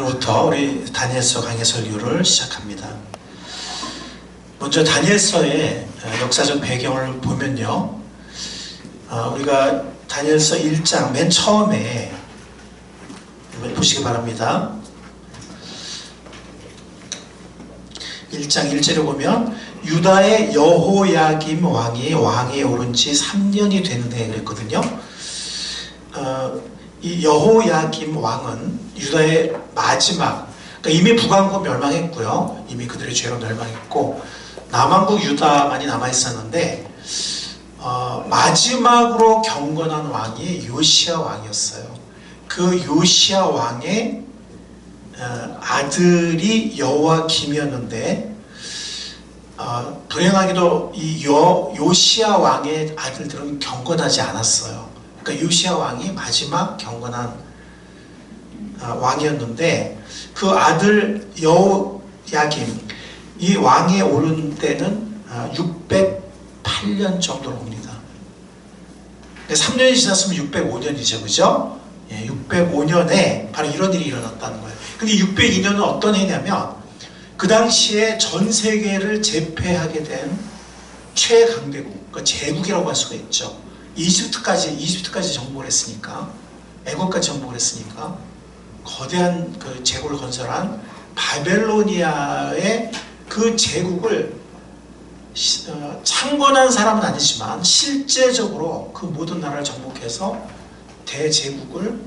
오늘부터 우리 다니엘서 강해 설교를 시작합니다. 먼저 다니엘서의 역사적 배경을 보면요, 우리가 다니엘서 1장 맨 처음에 보시기 바랍니다. 1장 1절에 보면 유다의 여호야김 왕이 왕위에 오른 지 3년이 됐네 그랬거든요. 이 여호야김 왕은 유다의 마지막, 그러니까 이미 북왕국 멸망했고요, 이미 그들의 죄로 멸망했고 남왕국 유다만이 남아있었는데 마지막으로 경건한 왕이 요시야 왕이었어요. 그 요시야 왕의 아들이 여호야김이었는데 불행하게도 이 요시야 왕의 아들들은 경건하지 않았어요. 그러니까 요시야 왕이 마지막 경건한 왕이었는데 그 아들 여호야김, 이 왕에 오른 때는 608년 정도로 옵니다. 3년이 지났으면 605년이죠, 그죠? 605년에 바로 이런 일이 일어났다는 거예요. 근데 602년은 어떤 해냐면 그 당시에 전 세계를 제패하게 된 최강대국, 그러니까 제국이라고 할 수가 있죠. 이집트까지 정복을 했으니까, 애국까지 정복을 했으니까 거대한 그 제국을 건설한 바벨로니아의 그 제국을 창건한 사람은 아니지만 실제적으로 그 모든 나라를 정복해서 대제국을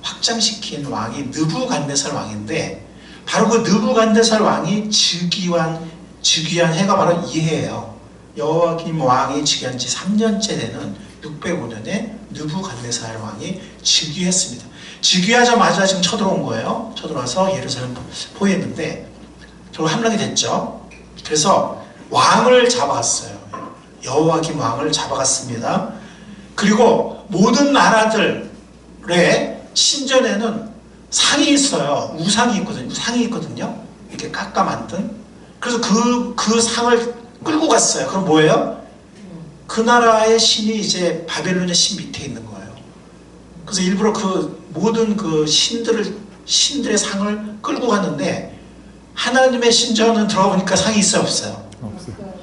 확장시킨 왕이 느부갓네살 왕인데, 바로 그 느부갓네살 왕이 즉위한 해가 바로 이 해예요. 여호야김 왕이 즉위한 지 3년째 되는 605년에 느부갓네살 왕이 즉위했습니다. 즉위하자마자 지금 쳐들어온 거예요. 쳐들어와서 예루살렘 포위했는데 결국 함락이 됐죠. 그래서 왕을 잡아갔어요. 여호야김 왕을 잡아갔습니다. 그리고 모든 나라들의 신전에는 상이 있어요. 우상이 있거든요. 상이 있거든요. 이렇게 깎아 만든. 그래서 그 상을 끌고 갔어요. 그럼 뭐예요? 그 나라의 신이 이제 바벨론의 신 밑에 있는 거예요. 그래서 일부러 그 모든 그 신들의 상을 끌고 갔는데, 하나님의 신전은 들어보니까 상이 있어요, 없어요?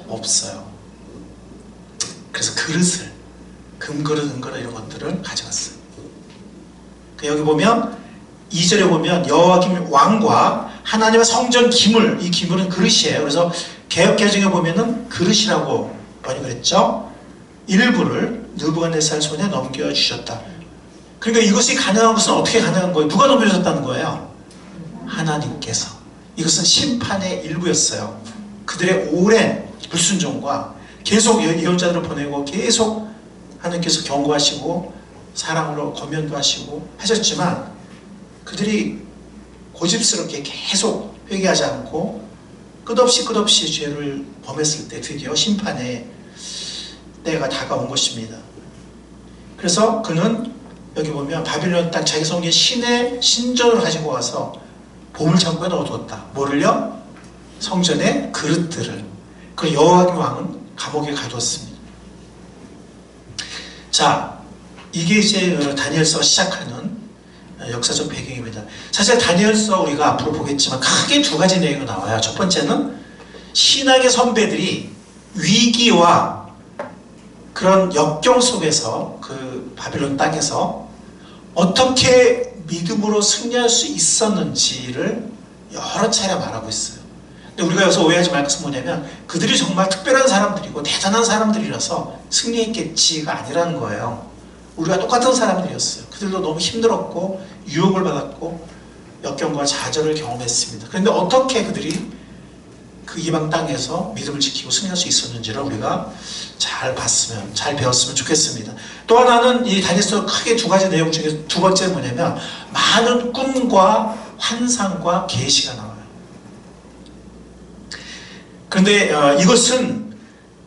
없어요. 그래서 그릇을, 금그릇, 은그릇 이런 것들을 가져갔어요. 여기 보면 2절에 보면 여호야김 왕과 하나님의 성전 기물, 이 기물은 그릇이에요. 그래서 개역개정에 보면은 그릇이라고 번역을 했죠. 일부를 느부갓네살 손에 넘겨주셨다. 그러니까 이것이 가능한 것은 어떻게 가능한 거예요? 누가 넘겨주셨다는 거예요? 하나님께서. 이것은 심판의 일부였어요. 그들의 오랜 불순종과 계속 예언자들을 보내고 계속 하나님께서 경고하시고 사랑으로 권면도 하시고 하셨지만, 그들이 고집스럽게 계속 회개하지 않고 끝없이 죄를 범했을 때 드디어 심판의 때가 다가온 것입니다. 그래서 그는 여기 보면 바빌론 땅 자기 성기의 신의 신전을 가지고 와서 보물창고에 넣어두었다. 뭐를요? 성전의 그릇들을. 그리고 여호야김 왕은 감옥에 가두었습니다. 자, 이게 이제 다니엘서가 시작하는 역사적 배경입니다. 사실 다니엘서 우리가 앞으로 보겠지만 크게 두 가지 내용이 나와요. 첫 번째는 신학의 선배들이 위기와 그런 역경 속에서 그 바빌론 땅에서 어떻게 믿음으로 승리할 수 있었는지를 여러 차례 말하고 있어요. 근데 우리가 여기서 오해하지 말 것은 뭐냐면, 그들이 정말 특별한 사람들이고 대단한 사람들이라서 승리했겠지가 아니라는 거예요. 우리가 똑같은 사람들이었어요. 그들도 너무 힘들었고 유혹을 받았고 역경과 좌절을 경험했습니다. 그런데 어떻게 그들이 그 이방 땅에서 믿음을 지키고 승리할 수 있었는지를 우리가 잘 배웠으면 좋겠습니다. 또 하나는 이 다니엘서 크게 두 가지 내용 중에 두 번째는 뭐냐면, 많은 꿈과 환상과 계시가 나와요. 그런데 이것은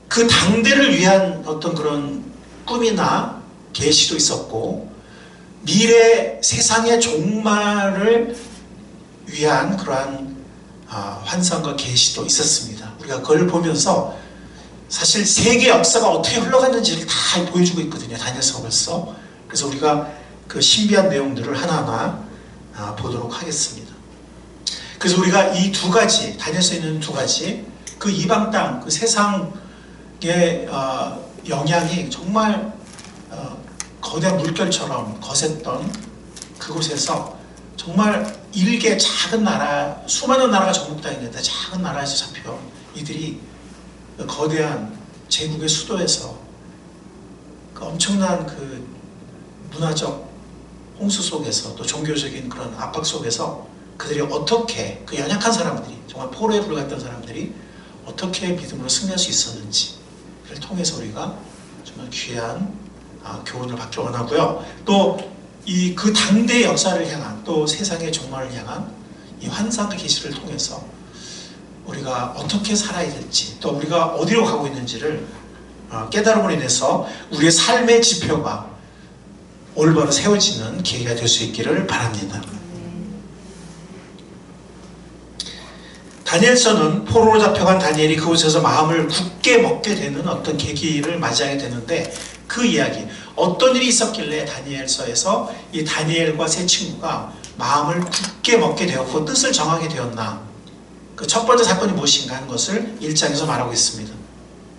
그 당대를 위한 어떤 그런 꿈이나 계시도 있었고, 미래 세상의 종말을 위한 그러한 환상과 계시도 있었습니다. 우리가 그걸 보면서 사실 세계 역사가 어떻게 흘러갔는지를 다 보여주고 있거든요, 다니엘서가 벌써. 그래서 우리가 그 신비한 내용들을 하나하나 보도록 하겠습니다. 그래서 우리가 이 두 가지, 다니엘서에 있는 두 가지, 그 이방 땅, 그 세상의 영향이 정말 거대한 물결처럼 거셌던 그곳에서 정말 일개 작은 나라, 수많은 나라가 정복당이 있는데 작은 나라에서 잡혀 이들이 거대한 제국의 수도에서 그 엄청난 그 문화적 홍수 속에서 또 종교적인 그런 압박 속에서 그들이 어떻게, 그 연약한 사람들이, 정말 포로에 불과했던 사람들이 어떻게 믿음으로 승리할 수 있었는지를 통해서 우리가 정말 귀한 교훈을 받기 원하고요. 또 그 당대의 역사를 향한, 또 세상의 종말을 향한 이 환상의 계시를 통해서 우리가 어떻게 살아야 될지, 또 우리가 어디로 가고 있는지를 깨달음으로 인해서 우리의 삶의 지표가 올바로 세워지는 계기가 될 수 있기를 바랍니다. 다니엘서는 포로로 잡혀간 다니엘이 그곳에서 마음을 굳게 먹게 되는 어떤 계기를 맞이하게 되는데, 그 이야기, 어떤 일이 있었길래 다니엘서에서 이 다니엘과 세 친구가 마음을 굳게 먹게 되었고 뜻을 정하게 되었나, 그 첫 번째 사건이 무엇인가 하는 것을 1장에서 말하고 있습니다.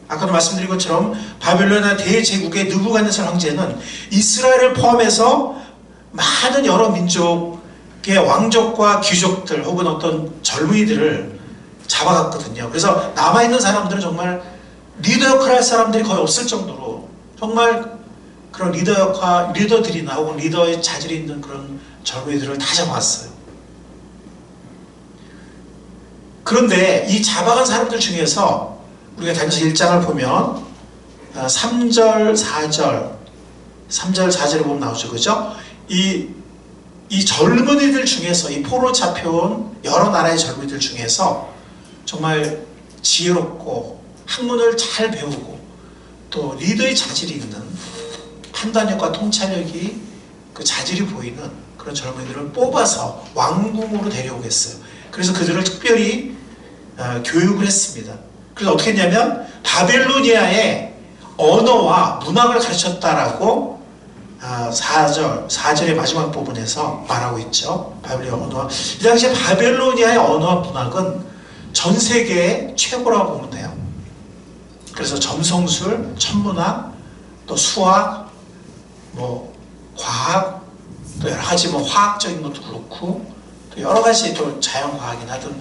아까도 말씀드린 것처럼 바벨론의 대제국의 느부갓네살 황제는 이스라엘을 포함해서 많은 여러 민족의 왕족과 귀족들 혹은 어떤 젊은이들을 잡아갔거든요. 그래서 남아있는 사람들은 정말 리더 역할을 할 사람들이 거의 없을 정도로 정말 그런 리더들이나 혹은 리더의 자질이 있는 그런 젊은이들을 다 잡아왔어요. 그런데 이 잡아간 사람들 중에서 우리가 다니엘서 1장을 보면 3절, 4절을 보면 나오죠. 그죠? 이 젊은이들 중에서, 이 포로 잡혀온 여러 나라의 젊은이들 중에서 정말 지혜롭고 학문을 잘 배우고 또 리더의 자질이 있는, 판단력과 통찰력이 그 자질이 보이는 그런 젊은이들을 뽑아서 왕궁으로 데려오겠어요. 그래서 그들을 특별히 교육을 했습니다. 그래서 어떻게 했냐면 바벨로니아의 언어와 문학을 가르쳤다라고 4절의 마지막 부분에서 말하고 있죠. 바벨로니아 언어와, 이 당시에 바벨로니아의 언어와 문학은 전 세계의 최고라고 보면 돼요. 그래서 점성술, 천문학, 또 수학, 과학, 또 여러 가지 화학적인 것도 그렇고, 또 여러 가지 또 자연과학이나 하여튼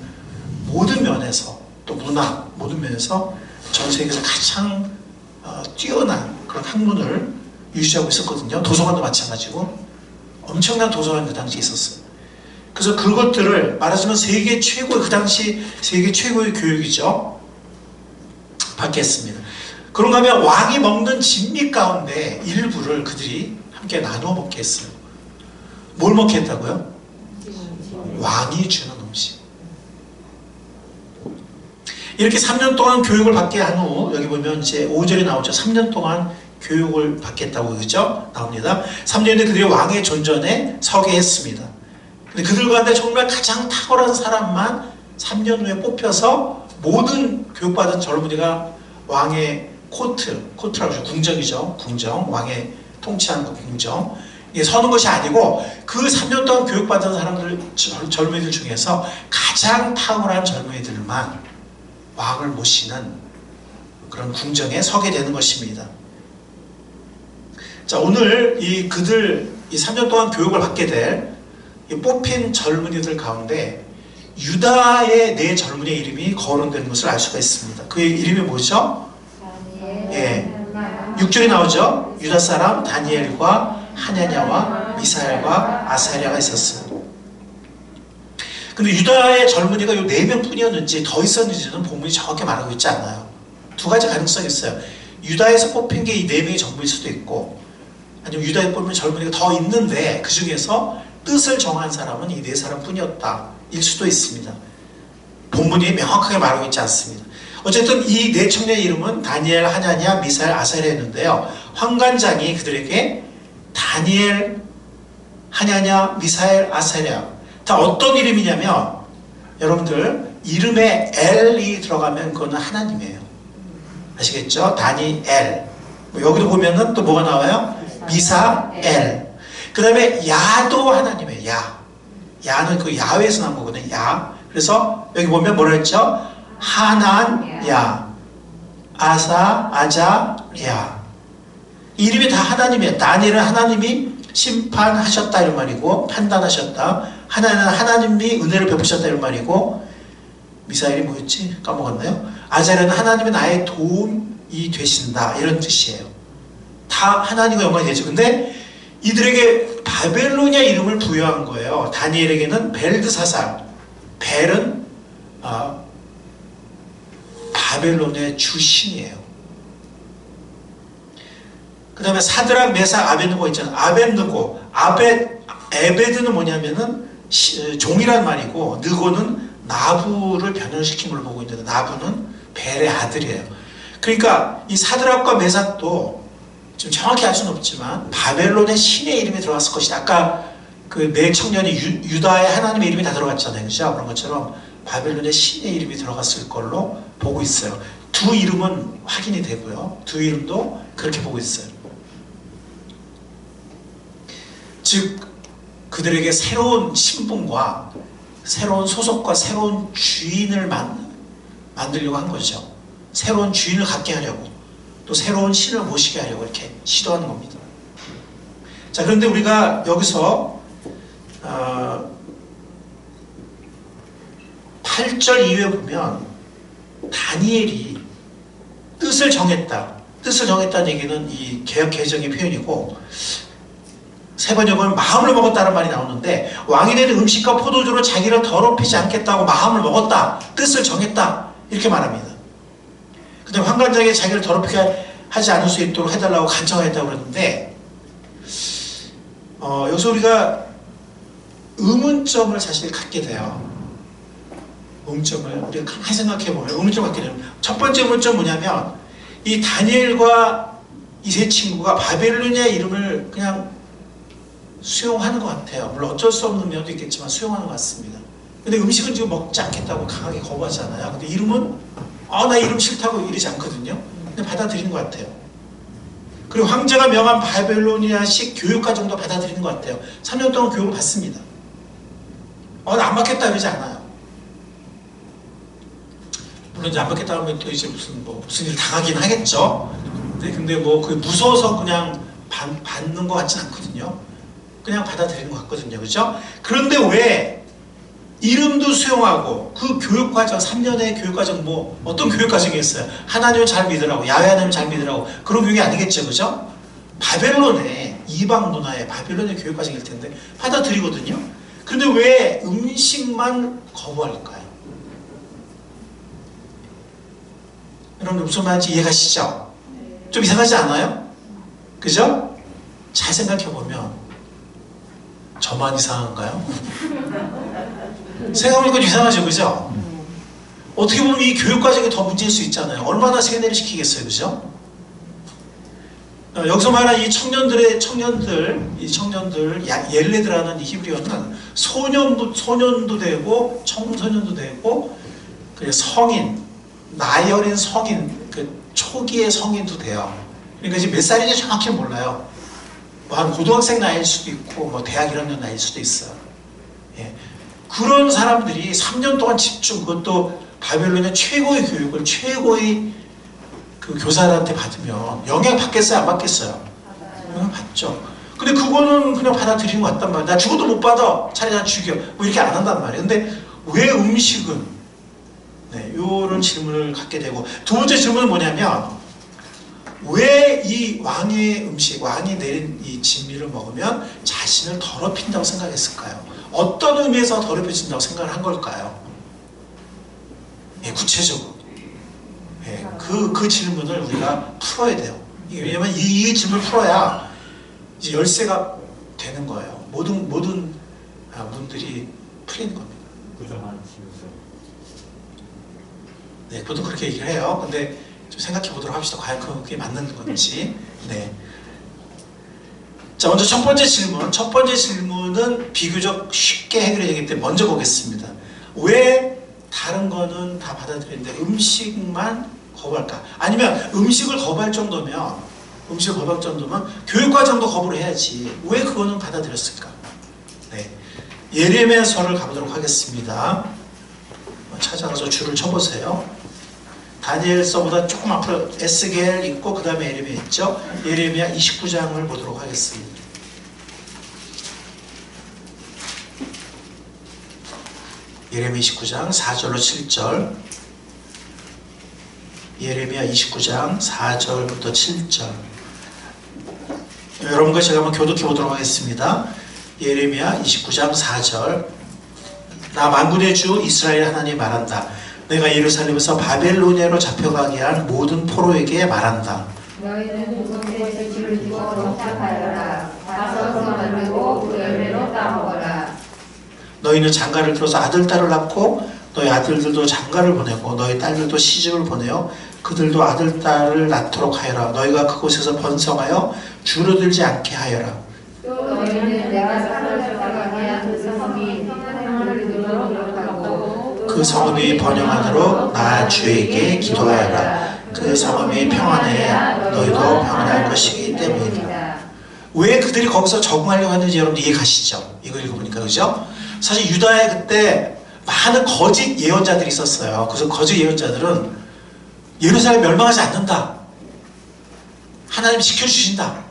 모든 면에서, 또 문학, 모든 면에서 전 세계에서 가장 뛰어난 그런 학문을 유지하고 있었거든요. 도서관도 마찬가지고 엄청난 도서관이 그 당시에 있었어요. 그래서 그것들을 말하자면 세계 최고의, 그 당시 세계 최고의 교육이죠. 받겠습니다. 그런가 하면 왕이 먹는 진미 가운데 일부를 그들이 함께 나누어 먹게 했어요. 뭘 먹게 했다고요? 왕이 주는 음식. 이렇게 3년 동안 교육을 받게 한 후, 여기 보면 이제 5절에 나오죠. 3년 동안 교육을 받겠다고, 그죠? 나옵니다. 3년에 그들이 왕의 존전에 서게 했습니다. 근데 그들 가운데 정말 가장 탁월한 사람만 3년 후에 뽑혀서 모든 교육받은 젊은이가 왕의 코트라고 하죠. 궁정이죠. 궁정. 왕의 통치하는 그 궁정. 이게 서는 것이 아니고 그 3년 동안 교육받은 사람들, 젊은이들 중에서 가장 탁월한 젊은이들만 왕을 모시는 그런 궁정에 서게 되는 것입니다. 자, 오늘 이 3년 동안 교육을 받게 될 이 뽑힌 젊은이들 가운데 유다의 네 젊은이의 이름이 거론되는 것을 알 수가 있습니다. 그의 이름이 뭐죠? 예, 6절이 나오죠. 유다 사람 다니엘과 하냐냐와 미사엘과 아사랴가 있었어요. 근데 유다의 젊은이가 이 4명 뿐이었는지 더 있었는지는 본문이 정확히 말하고 있지 않아요. 두 가지 가능성이 있어요. 유다에서 뽑힌 게 이 4명의 젊은이일 수도 있고, 아니면 유다에 뽑힌 젊은이가 더 있는데 그 중에서 뜻을 정한 사람은 이 4사람 뿐이었다 일 수도 있습니다. 본문이 명확하게 말하고 있지 않습니다. 어쨌든 이 4청년의 이름은 다니엘, 하냐냐, 미사엘, 아사랴였는데요. 황관장이 그들에게 다니엘, 하냐냐, 미사엘, 아사랴, 다 어떤 이름이냐면, 여러분들 이름에 L이 들어가면 그거는 하나님이에요. 아시겠죠? 다니엘. 여기도 보면은 또 뭐가 나와요? 미사엘. 그 다음에 야도 하나님이에요. 야는 그 야훼에서 나온 거거든요. 야. 그래서 여기 보면 뭐라 했죠? 하나냐, 아사, 아자, 랴. 이름이 다 하나님이에요. 다니엘은 하나님이 심판하셨다 이런 말이고, 판단하셨다. 하나는 하나님이 은혜를 베푸셨다 이런 말이고, 미사일이 뭐였지? 까먹었나요? 아자랴는 하나님은 나의 도움이 되신다 이런 뜻이에요. 다 하나님과 연관이 되죠. 근데 이들에게 바벨로니아 이름을 부여한 거예요. 다니엘에게는 벨드사살, 벨은 바벨론의 주신이에요. 그 다음에 사드락, 메삭, 아벳느고 있잖아요. 에베드는 뭐냐면은 종이란 말이고, 느고는 나부를 변형시킨 걸 보고 있는데, 나부는 벨의 아들이에요. 그러니까 이 사드락과 메삭도 좀 정확히 알 수는 없지만 바벨론의 신의 이름이 들어갔을 것이다. 아까 그 네 청년이 유다의 하나님의 이름이 다 들어갔잖아요. 그죠? 그런 것처럼 바벨론의 신의 이름이 들어갔을 걸로 보고 있어요. 두 이름은 확인이 되고요. 두 이름도 그렇게 보고 있어요. 즉 그들에게 새로운 신분과 새로운 소속과 새로운 주인을 만들려고 한 거죠. 새로운 주인을 갖게 하려고, 또 새로운 신을 모시게 하려고 이렇게 시도하는 겁니다. 자, 그런데 우리가 여기서 8절 이후에 보면 다니엘이 뜻을 정했다. 뜻을 정했다는 얘기는 이 개역 개정의 표현이고, 세 번째 보면 마음을 먹었다는 말이 나오는데, 왕이 되는 음식과 포도주로 자기를 더럽히지 않겠다고 마음을 먹었다, 뜻을 정했다 이렇게 말합니다. 근데 환관장에 자기를 더럽히게 하지 않을 수 있도록 해달라고 간청했다고 그러는데, 여기서 우리가 의문점을 사실 갖게 돼요. 의문점을 우리가 가만히 생각해보면 의문점을 갖게 되면, 첫 번째 의문점 뭐냐면, 이 다니엘과 이 세 친구가 바벨로니아 이름을 그냥 수용하는 것 같아요. 물론 어쩔 수 없는 면도 있겠지만 수용하는 것 같습니다. 근데 음식은 지금 먹지 않겠다고 강하게 거부하잖아요. 근데 이름은 나 이름 싫다고 이러지 않거든요. 근데 받아들이는 것 같아요. 그리고 황제가 명한 바벨로니아식 교육과정도 받아들이는 것 같아요. 3년 동안 교육을 받습니다. 나 안 받겠다 이러지 않아요. 물론 이제 안 받겠다 하면 또 이제 무슨 일 당하긴 하겠죠. 근데 뭐 그게 무서워서 그냥 받는 것 같진 않거든요. 그냥 받아들이는 것 같거든요. 그죠? 그런데 왜 이름도 수용하고 그 교육과정, 3년의 교육과정, 뭐 어떤 교육과정이 있어요? 하나님을 잘 믿으라고, 야훼 하나님을 잘 믿으라고, 그런 교육이 아니겠죠. 그죠? 바벨론의 이방 문화의 바벨론의 교육과정일 텐데 받아들이거든요. 근데 왜 음식만 거부할까요? 여러분 무슨 말인지 이해가시죠? 좀 이상하지 않아요? 그죠? 잘 생각해보면 저만 이상한가요? 생각해보니까 이상하죠, 그죠? 어떻게 보면 이 교육과정이 더 문제일 수 있잖아요. 얼마나 세뇌를 시키겠어요, 그죠? 여기서 말하는 이 청년들, 옐레드라는 이 히브리어는 소년도 되고, 청소년도 되고, 성인, 나이어린 성인, 초기의 성인도 돼요. 그러니까 지금 몇 살인지 정확히 몰라요. 한 고등학생 나이일 수도 있고, 대학 1학년 나이일 수도 있어요. 예. 그런 사람들이 3년 동안 집중, 그것도 바벨론의 최고의 교육을 최고의 그 교사한테 받으면 영향 받겠어요? 안 받겠어요? 영향 받죠. 근데 그거는 그냥 받아들이는 것 같단 말이야. 나 죽어도 못 받아. 차라리 나 죽여. 뭐 이렇게 안 한단 말이에요. 근데 왜 음식은? 네, 요런 질문을 갖게 되고, 두 번째 질문은 뭐냐면, 왜 이 왕의 음식, 왕이 내린 이 진미를 먹으면 자신을 더럽힌다고 생각했을까요? 어떤 의미에서 더럽혀진다고 생각을 한 걸까요? 예, 구체적으로. 예, 그 질문을 우리가 풀어야 돼요. 왜냐면 이 질문을 풀어야 이제 열쇠가 되는 거예요. 모든 문들이 풀리는 겁니다. 네, 보통 그렇게 얘기를 해요. 근데 좀 생각해 보도록 합시다. 과연 그게 맞는 건지. 네. 자, 먼저 첫 번째 질문. 첫 번째 질문은 비교적 쉽게 해결이 되기 때문에 먼저 보겠습니다. 왜 다른 거는 다 받아들이는데 음식만 거부할까? 아니면 음식을 거부할 정도면 교육과정도 거부를 해야지. 왜 그거는 받아들였을까? 네. 예레미야서를 가보도록 하겠습니다. 찾아가서 줄을 쳐보세요. 다니엘서보다 조금 앞으로 에스겔 있고 그 다음에 예레미야 있죠. 예레미야 29장을 보도록 하겠습니다. 예레미야 29장 4절로 7절. 예레미야 29장 4절부터 7절. 여러분과 제가 한번 교독해 보도록 하겠습니다. 예레미야 29장 4절. 나 만군의 주 이스라엘 하나님 말한다. 내가 예루살렘에서 바벨로니아로 잡혀가게 한 모든 포로에게 말한다. 너희는 그곳에서 집을 두고 정착하여라. 가서 만들고 그 열매로 따먹어라. 너희는 장가를 들어서 아들 딸을 낳고 너희 아들들도 장가를 보내고 너희 딸들도 시집을 보내어 그들도 아들 딸을 낳도록 하여라. 너희가 그곳에서 번성하여 줄어들지 않게 하여라. 또 너희는 내가 사로잡아가게 한 그 성이 평안을 이루도록 노력하고 그 성읍이 번영하도록 나 주에게 기도하여라. 그 성읍이 평안해야 너희도 평안할 것이기 때문이다. 왜 그들이 거기서 적응하려고 하는지 여러분 이해가시죠? 이거 읽어보니까 그죠? 사실 유다에 그때 많은 거짓 예언자들이 있었어요. 그래서 거짓 예언자들은 예루살렘 멸망하지 않는다. 하나님이 지켜주신다.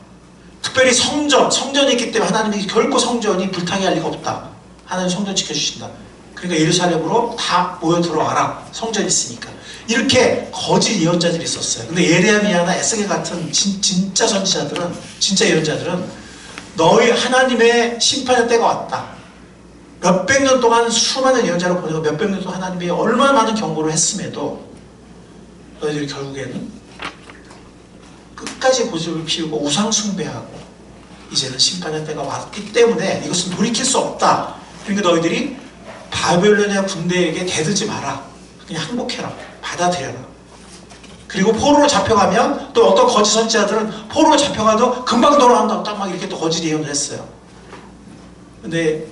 특별히 성전이 있기 때문에 하나님이 결코 성전이 불타게 할 리가 없다. 하나님 성전 지켜주신다. 그러니까 예루살렘으로 다 모여 들어와라. 성전이 있으니까. 이렇게 거짓 예언자들이 있었어요. 근데 예레미야나 에스겔 같은 진짜 선지자들은, 진짜 예언자들은 너희 하나님의 심판의 때가 왔다. 몇백 년 동안 수많은 예언자를 보내고 몇백 년 동안 하나님이 얼마나 많은 경고를 했음에도 너희들이 결국에는 끝까지 고집을 피우고 우상 숭배하고 이제는 심판의 때가 왔기 때문에 이것은 돌이킬 수 없다. 그러니까 너희들이 바벨로니아 군대에게 대들지 마라. 그냥 항복해라. 받아들여라. 그리고 포로로 잡혀가면 또 어떤 거짓 선지자들은 포로로 잡혀가도 금방 돌아간다고 딱 막 이렇게 또 거짓 예언을 했어요. 근데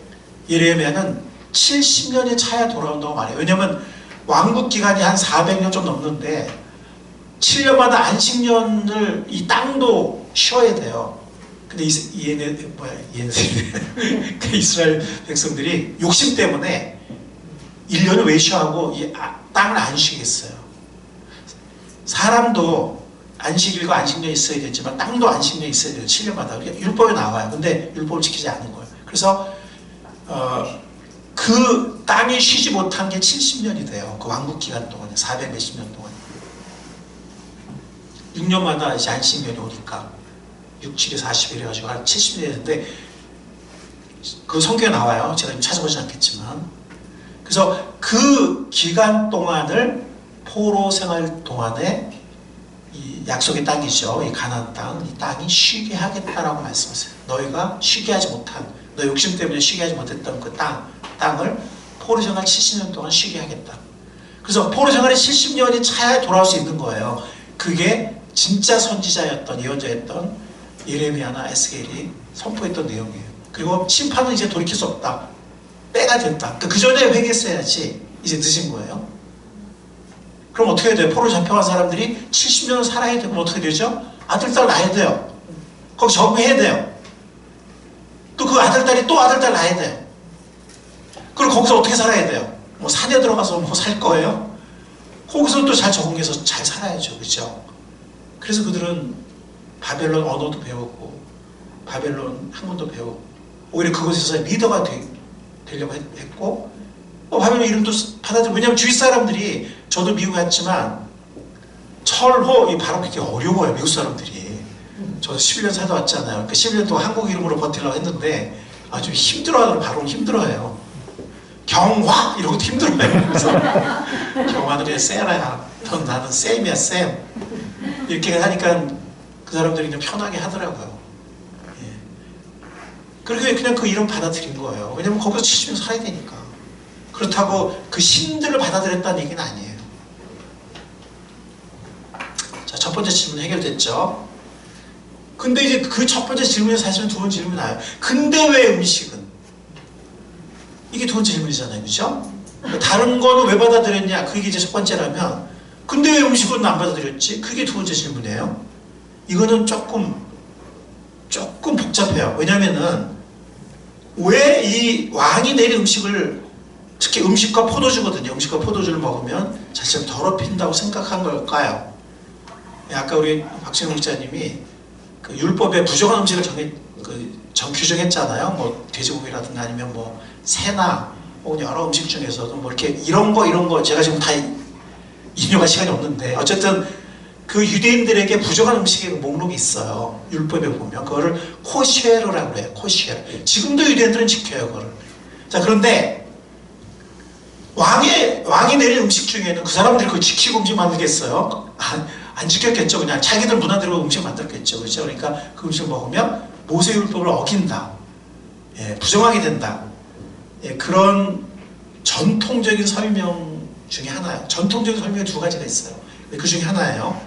예레미야는 70년이 차야 돌아온다고 말해요. 왜냐면 왕국 기간이 한 400년 좀 넘는데 7년마다 안식년을 이 땅도 쉬어야 돼요. 근데 이스라엘 백성들이 욕심 때문에 1년을 왜 쉬어하고 이 땅을 안 쉬겠어요. 사람도 안식일과 안식년이 있어야 되지만 땅도 안식년이 있어야 돼요. 7년마다. 율법에 나와요. 근데 율법을 지키지 않는 거예요. 그래서 그 땅이 쉬지 못한 게 70년이 돼요. 그 왕국 기간 동안에 400 몇십 년 동안. 6년마다 이제 안식년이 오니까 6, 7에 40일 해가지고 한 70년이 되는데 그 성경에 나와요. 제가 찾아보지 않겠지만. 그래서 그 기간 동안을 포로 생활 동안에 이 약속의 땅이죠. 이 가나안 땅, 이 땅이 쉬게 하겠다라고 말씀하세요. 너희가 쉬게 하지 못한, 너 욕심 때문에 쉬게 하지 못했던 그 땅을 포로 생활 70년 동안 쉬게 하겠다. 그래서 포로 생활이 70년이 차야 돌아올 수 있는 거예요. 그게 진짜 선지자였던, 예언자였던 예레미야나 에스겔이 선포했던 내용이에요. 그리고 심판은 이제 돌이킬 수 없다. 때가 됐다. 그 전에 회개했어야지 이제 늦은 거예요. 그럼 어떻게 해야 돼요? 포로 잡혀간 사람들이 70년을 살아야 되면 어떻게 되죠? 아들, 딸 낳아야 돼요. 거기 적응해야 돼요. 또 그 아들, 딸이 또 아들, 딸 낳아야 돼요. 그리고 거기서 어떻게 살아야 돼요? 뭐 산에 들어가서 뭐 살 거예요? 거기서 또 잘 적응해서 잘 살아야죠. 그렇죠? 그래서 그들은 바벨론 언어도 배웠고 바벨론 학문도 배우고 오히려 그곳에서 리더가 되려고 했고 바벨론 이름도 받아들이고 왜냐하면 주위 사람들이 저도 미국 갔지만 철호 이 발음 그렇게 어려워요. 미국 사람들이. 저도 11년 살다 왔잖아요. 그러니까 11년 동안 한국 이름으로 버티려고 했는데 아주 힘들어하더라고요. 발음 힘들어해요. 경화 이런 것도 힘들어요. 그래서 경화는 그냥 쌤이야. 나는 쌤이야 쌤. 이렇게 하니까 그 사람들이 그냥 편하게 하더라고요. 예. 그렇게 그냥 그 이름 받아들인 거예요. 왜냐면 거기서 70년 살아야 되니까. 그렇다고 그 신들을 받아들였다는 얘기는 아니에요. 자, 첫 번째 질문 해결됐죠? 근데 이제 그 첫 번째 질문에 사실은 두 번째 질문이 나와요. 근데 왜 음식은? 이게 두 번째 질문이잖아요. 그죠? 다른 거는 왜 받아들였냐? 그게 이제 첫 번째라면 근데 왜 음식은 안 받아들였지? 그게 두 번째 질문이에요. 이거는 조금 복잡해요. 왜냐면은 왜 이 왕이 내린 음식을 특히 음식과 포도주거든요. 음식과 포도주를 먹으면 자신을 더럽힌다고 생각한 걸까요? 아까 우리 박진영 목사님이 그 율법에 부정한 음식을 규정했잖아요. 뭐 돼지고기라든가 아니면 뭐 새나 혹은 여러 음식 중에서도 뭐 이렇게 이런 거 제가 지금 다 인용할 시간이 없는데 어쨌든 그 유대인들에게 부정한 음식의 목록이 있어요. 율법에 보면 그거를 코쉐르라고 해요. 코쉐르. 지금도 유대인들은 지켜요. 그거를. 자, 그런데 왕이 내린 음식 중에는 그 사람들이 그걸 지키고 음식 만들겠어요? 안 지켰겠죠. 그냥 자기들 문화대로 음식 만들었겠죠. 그렇죠? 그러니까 그 음식을 먹으면 모세율법을 어긴다. 예, 부정하게 된다. 예, 그런 전통적인 설명 중에 하나예요. 전통적인 설명이 두 가지가 있어요. 그 중에 하나예요.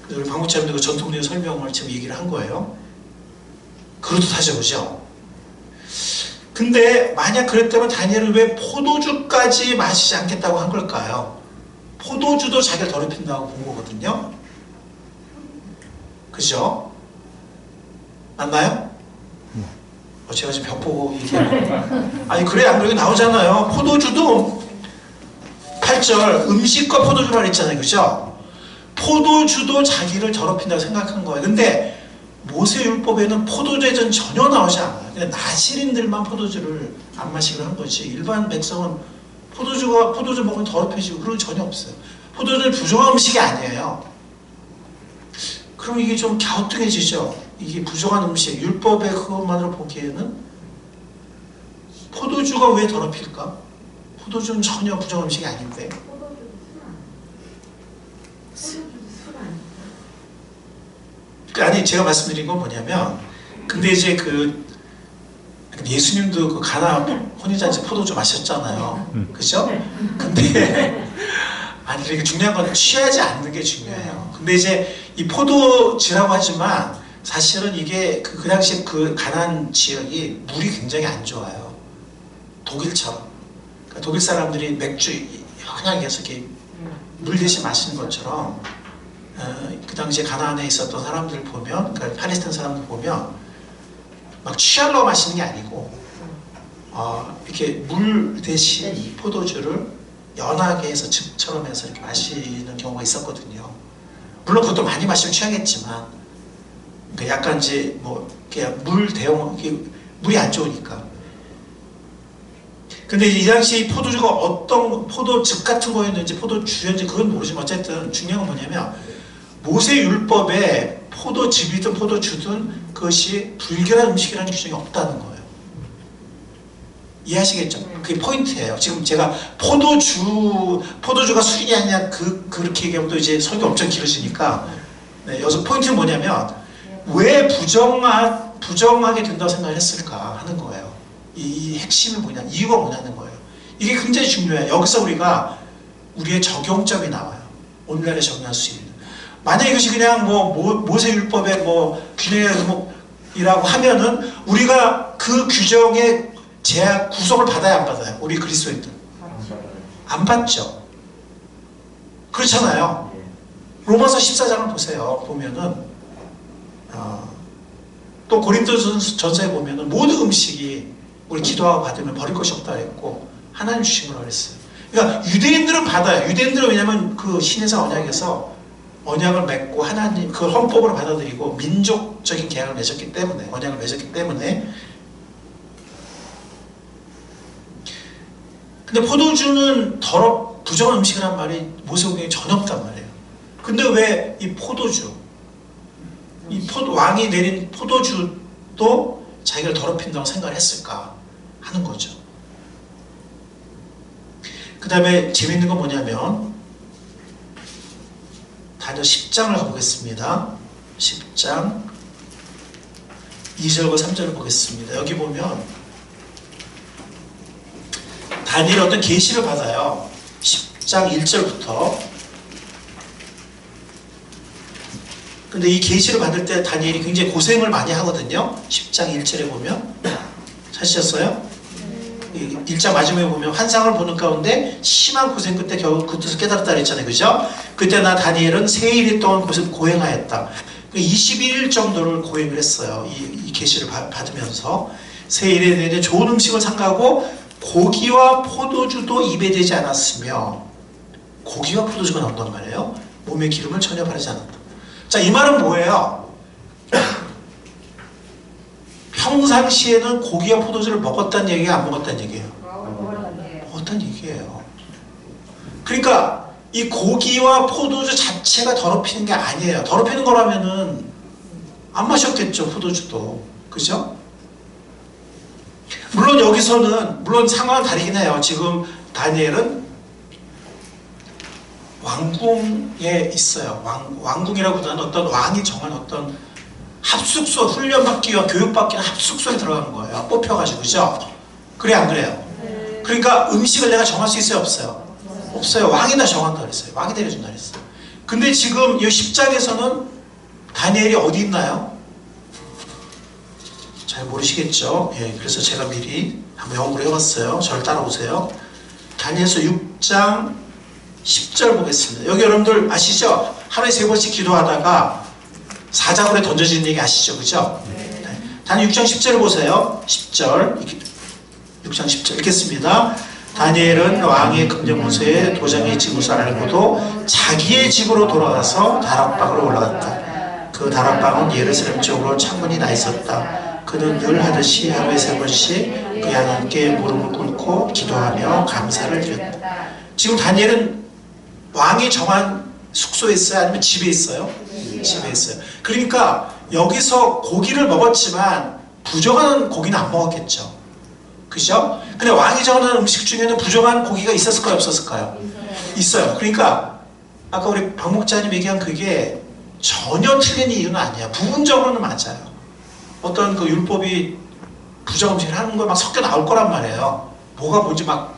우리 박 목사님도 그 전통적인 설명을 지금 얘기를 한 거예요. 그렇듯하죠, 그죠? 근데 만약 그랬다면 다니엘은 왜 포도주까지 마시지 않겠다고 한 걸까요? 포도주도 자기를 더럽힌다고 본 거거든요. 그죠? 맞나요? 제가 지금 벽 보고 얘기해요. 아니 그래 안 그러게 나오잖아요. 포도주도 8절 음식과 포도주라 그랬잖아요. 그죠? 포도주도 자기를 더럽힌다고 생각한 거예요. 근데 모세율법에는 포도주에는 전혀 나오지 않아요. 그냥 나시린들만 포도주를 안 마시기로 한 거지. 일반 백성은 포도주 먹으면 더럽혀지고 그런 건 전혀 없어요. 포도주는 부정한 음식이 아니에요. 그럼 이게 좀 갸우뚱해지죠. 이게 부정한 음식, 율법의 그것만으로 보기에는 포도주가 왜 더럽힐까? 포도주는 전혀 부정한 음식이 아닌데. 아니 제가 말씀드린 건 뭐냐면, 근데 이제 예수님도 그 가나 혼인잔치 포도주 마셨잖아요. 그죠? 근데 아니 이게 중요한 건 취하지 않는 게 중요해요. 근데 이제 이 포도주라고 하지만 사실은 이게 그 당시 그 가나안 지역이 물이 굉장히 안 좋아요. 독일처럼. 그러니까 독일 사람들이 맥주 현양에서 이렇게 물 대신 마시는 것처럼 그 당시에 가나안에 있었던 사람들 보면, 그러니까 팔레스타인 사람들 보면 막 취하려고 마시는 게 아니고 이렇게 물 대신 포도주를 연하게 해서 즙처럼 해서 이렇게 마시는 경우가 있었거든요. 물론 그것도 많이 마시면 취하겠지만 약간 이제 뭐 그냥 물이 안 좋으니까. 근데 이 당시 포도주가 어떤 포도즙 같은 거였는지 포도주였는지 그건 모르지만 어쨌든 중요한 건 뭐냐면 모세 율법에 포도즙이든 포도주든 그것이 불결한 음식이라는 규정이 없다는 거예요. 이해하시겠죠? 그게 포인트예요. 지금 제가 포도주가 술이 아니냐 그렇게 얘기하면 또 이제 설교 엄청 길어지니까 여기서 포인트는 뭐냐면 왜 부정하게 된다고 생각을 했을까 하는 거예요. 이 핵심이 뭐냐, 이유가 뭐냐는 거예요. 이게 굉장히 중요해요. 여기서 우리의 적용점이 나와요. 오늘날에 적용할 수 있는. 만약 이것이 그냥 모세율법의 규정이라고 하면은 우리가 그 규정의 구속을 받아야 안 받아요? 우리 그리스도인들 안 받죠. 그렇잖아요. 로마서 14장을 보세요. 보면은 또 고린도전서에 보면은 모든 음식이 우리 기도하고 받으면 버릴 것이 없다 했고 하나님 주신 거라고 했어요. 그러니까 유대인들은 받아요. 유대인들은 왜냐하면 그 신해상 언약에서 언약을 맺고 하나님 그 헌법으로 받아들이고 민족적인 계약을 맺었기 때문에, 언약을 맺었기 때문에. 근데 포도주는 부정한 음식이란 말이 모세오경에 전혀 없단 말이에요. 근데 왜 이 포도주, 왕이 내린 포도주도 자기를 더럽힌다고 생각을 했을까 하는 거죠. 그 다음에 재밌는 건 뭐냐면 다니엘 10장을 가보겠습니다. 10장 2절과 3절을 보겠습니다. 여기 보면 다니엘이 어떤 계시를 받아요. 10장 1절부터. 근데 이 계시를 받을 때 다니엘이 굉장히 고생을 많이 하거든요. 10장 1절에 보면. 찾으셨어요? 1장 마지막에 보면 환상을 보는 가운데 심한 고생 끝에 겨우 그 뜻을 깨달았다 그랬잖아요. 그죠? 그때 나 다니엘은 세일 동안 고행하였다. 21일 정도를 고행을 했어요. 이 계시를 받으면서 세일에 대해 좋은 음식을 삼가고 고기와 포도주도 입에 대지 않았으며 고기와 포도주가 나온단 말이에요. 몸에 기름을 전혀 바르지 않았다. 자, 이 말은 뭐예요? 평상시에는 고기와 포도주를 먹었다는 얘기가 안 먹었다는 얘기예요. 먹었다는 얘기예요. 그러니까 이 고기와 포도주 자체가 더럽히는 게 아니에요. 더럽히는 거라면은 안 마셨겠죠, 포도주도. 그죠? 물론 여기서는 물론 상황은 다르긴 해요. 지금 다니엘은 왕궁에 있어요. 왕궁이라고보다는 어떤 왕이 정한 어떤 합숙소, 훈련받기 위한 교육받기는 합숙소에 들어가는 거예요. 뽑혀가지고, 그죠? 그래, 안 그래요? 그러니까 음식을 내가 정할 수 있어요, 없어요? 없어요. 왕이 다 정한다 그랬어요. 왕이 내려준다 그랬어요. 근데 지금 이 10장에서는 다니엘이 어디 있나요? 잘 모르시겠죠? 예, 그래서 제가 미리 한번 연구를 해봤어요. 저를 따라오세요. 다니엘서 6장 10절 보겠습니다. 여기 여러분들 아시죠? 하루에 3번씩 기도하다가 사자굴에 던져지는 얘기 아시죠? 그죠? 네. 다니엘 6장 10절 보세요. 10절 6장 10절 읽겠습니다. 다니엘은 왕의 금전문서에 도장의 지구를 알고도 자기의 집으로 돌아가서 다락방으로 올라갔다. 그 다락방은 예루살렘 쪽으로 창문이 나 있었다. 그는 늘 하듯이 하루에 3번씩 그 하나님께 무릎을 꿇고 기도하며 감사를 드렸다. 지금 다니엘은 왕이 정한 숙소에 있어요? 아니면 집에 있어요? 집에 있어요. 그러니까 여기서 고기를 먹었지만 부정한 고기는 안 먹었겠죠. 그죠? 근데 왕이 정한 음식 중에는 부정한 고기가 있었을까요? 없었을까요? 있어요. 그러니까 아까 우리 박 목자님 얘기한 그게 전혀 틀린 이유는 아니야. 부분적으로는 맞아요. 어떤 그 율법이 부정 음식을 하는 거 막 섞여 나올 거란 말이에요. 뭐가 뭔지 막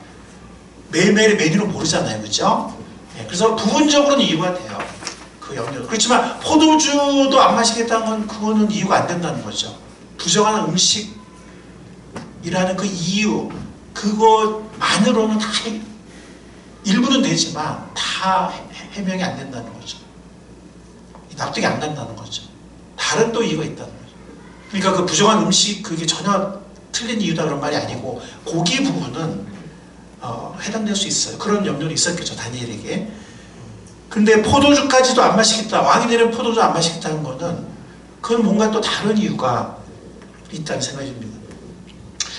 매일매일 메뉴를 모르잖아요. 그죠? 예, 그래서 부분적으로는 이유가 돼요. 그 염려. 그렇지만 포도주도 안 마시겠다는 건 그거는 이유가 안 된다는 거죠. 부정한 음식이라는 그 이유, 그것만으로는 다 일부는 되지만 다 해명이 안 된다는 거죠. 납득이 안 된다는 거죠. 다른 또 이유가 있다는 거죠. 그러니까 그 부정한 음식 그게 전혀 틀린 이유다 그런 말이 아니고 고기 부분은 해당될 수 있어요. 그런 염려는 있었겠죠, 다니엘에게. 근데 포도주까지도 안 마시겠다, 왕이 되는 포도주 안 마시겠다는 거는 그건 뭔가 또 다른 이유가 있다는 생각이 듭니다.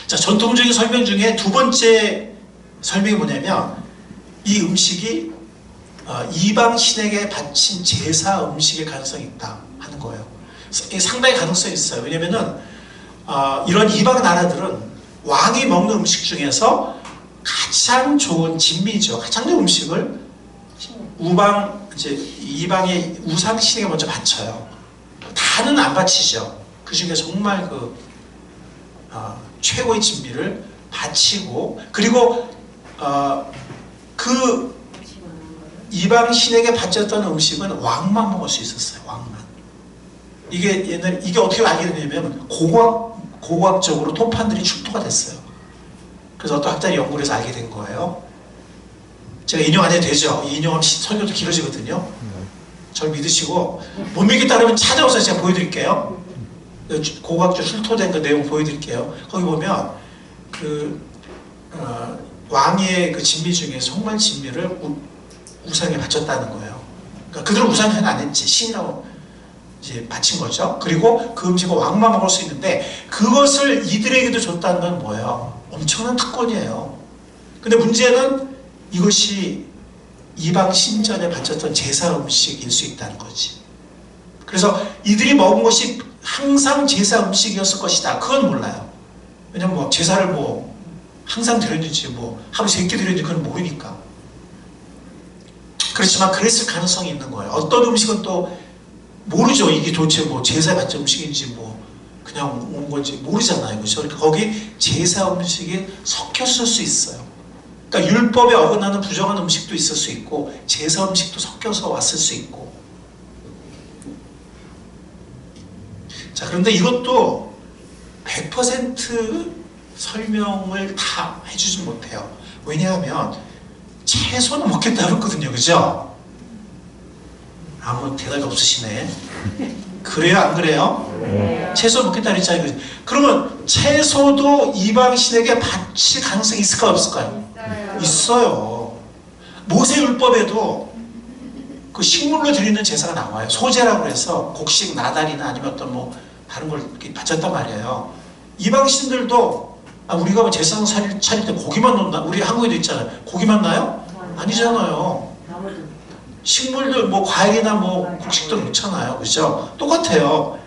자, 전통적인 설명 중에 두 번째 설명이 뭐냐면 이 음식이 이방 신에게 바친 제사 음식의 가능성이 있다 하는 거예요. 상당히 가능성이 있어요. 왜냐면은 이런 이방 나라들은 왕이 먹는 음식 중에서 가장 좋은 진미죠. 가장 좋은 음식을 이방의 우상 신에게 먼저 바쳐요. 다는 안 바치죠. 그 중에 정말 최고의 진미를 바치고, 그리고 그 이방 신에게 바쳤던 음식은 왕만 먹을 수 있었어요. 왕만. 이게 어떻게 알게 되냐면 고고학적으로 토판들이 출토가 됐어요. 그래서 어떤 학자들이 연구를 해서 알게 된 거예요. 제가 인용 안 해도 되죠? 인용하면 설교도 길어지거든요. 저를 믿으시고 못 믿겠다 그러면 찾아오셔서 제가 보여드릴게요. 고고학적 출토된 그 내용 보여드릴게요. 거기 보면 왕의 그 진미 중에 정말 진미를 우상에 바쳤다는 거예요. 그러니까 그들은 우상에 안 했지, 신이라고 이제 바친 거죠. 그리고 그 음식은 왕만 먹을 수 있는데 그것을 이들에게도 줬다는 건 뭐예요? 엄청난 특권이에요. 근데 문제는 이것이 이방 신전에 바쳤던 제사 음식일 수 있다는 거지. 그래서 이들이 먹은 것이 항상 제사 음식이었을 것이다, 그건 몰라요. 왜냐면 제사를 항상 드렸는지 하루 3끼 드렸는지 그건 모르니까. 그렇지만 그랬을 가능성이 있는 거예요. 어떤 음식은 또 모르죠. 이게 도대체 제사에 바친 음식인지 그냥 온 건지 모르잖아요. 그렇죠? 그러니까 거기 제사 음식이 섞였을 수 있어요. 그러니까 율법에 어긋나는 부정한 음식도 있을 수 있고 제사 음식도 섞여서 왔을 수 있고. 자, 그런데 이것도 100% 설명을 다 해주지 못해요. 왜냐하면 채소는 먹겠다 그랬거든요. 그죠? 아무 대답이 없으시네. 그래요, 안 그래요? 네. 채소 먹겠다 그랬잖아요. 그러면 채소도 이방신에게 바칠 가능성이 있을까요, 없을까요? 있어요. 모세율법에도 그 식물로 드리는 제사가 나와요. 소제라고 해서 곡식, 나달이나 아니면 어떤 뭐 다른 걸 이렇게 바쳤단 말이에요. 이방신들도 우리가 뭐 제사상 차릴 때 고기만 넣나? 우리 한국에도 있잖아요. 고기만 나요? 아니잖아요. 식물들 뭐 과일이나 뭐 곡식도 넣잖아요. 그죠? 똑같아요.